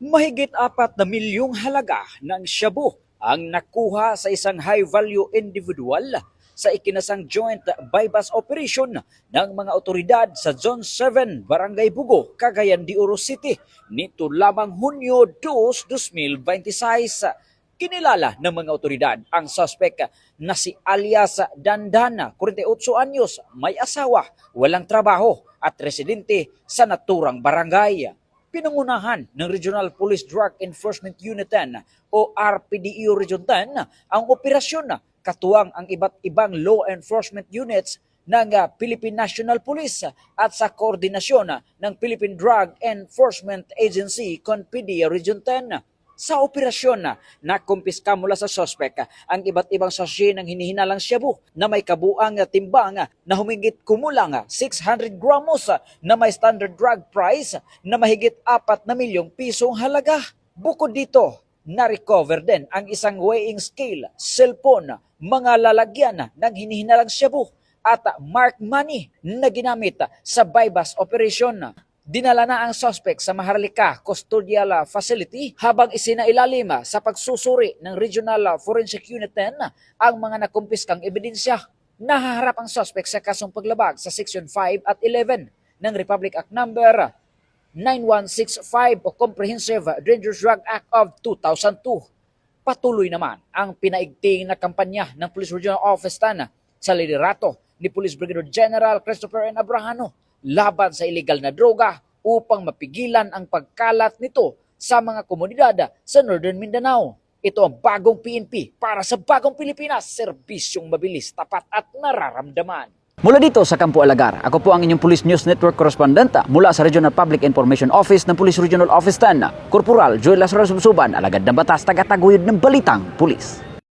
Mahigit 4 na milyong halaga ng shabu ang nakuha sa isang high-value individual sa ikinasang joint bypass operation ng mga otoridad sa Zone 7, Barangay Bugo, Cagayan de Oro City nito lamang Hunyo 2, 2026. Kinilala ng mga otoridad ang suspect na si alias Dandana, 48 anyos, may asawa, walang trabaho at residente sa naturang barangay. Pinangunahan ng Regional Police Drug Enforcement Unit 10 o RPDEO Region 10 ang operasyon katuwang ang iba't ibang law enforcement units ng Philippine National Police at sa koordinasyon ng Philippine Drug Enforcement Agency CONPIDEA Region 10. Sa operasyon nakumpiska mula sa suspect ang iba't ibang sachet ng hinihinalang shabu na may kabuang timbang na humigit kumulang 600 gramos na may standard drug price na mahigit 4 na milyong pisong halaga. Bukod dito, na-recover din ang isang weighing scale, cellphone, mga lalagyan ng hinihinalang shabu at marked money na ginamit sa bypass operation. Dinala na ang suspect sa Maharlika Custodial Facility habang isinailalim sa pagsusuri ng Regional Forensic Unit 10 ang mga nakumpiskang ebidensya. Nahaharap ang suspect sa kasong paglabag sa Section 5 at 11 ng Republic Act No. 9165 o Comprehensive Dangerous Drug Act of 2002. Patuloy naman ang pinaigting na kampanya ng Police Regional Office 10 sa liderato ni Police Brigadier General Christopher N. Abrahano laban sa illegal na droga upang mapigilan ang pagkalat nito sa mga komunidad sa Northern Mindanao. Ito ang bagong PNP para sa bagong Pilipinas, serbisyong mabilis, tapat at nararamdaman. Mula dito sa Campo Alagar, ako po ang inyong Police News Network Correspondent mula sa Regional Public Information Office ng Police Regional Office 10, Corporal Joel Lazaro Subsuban, alagad ng batas, tagataguyod ng balitang pulis.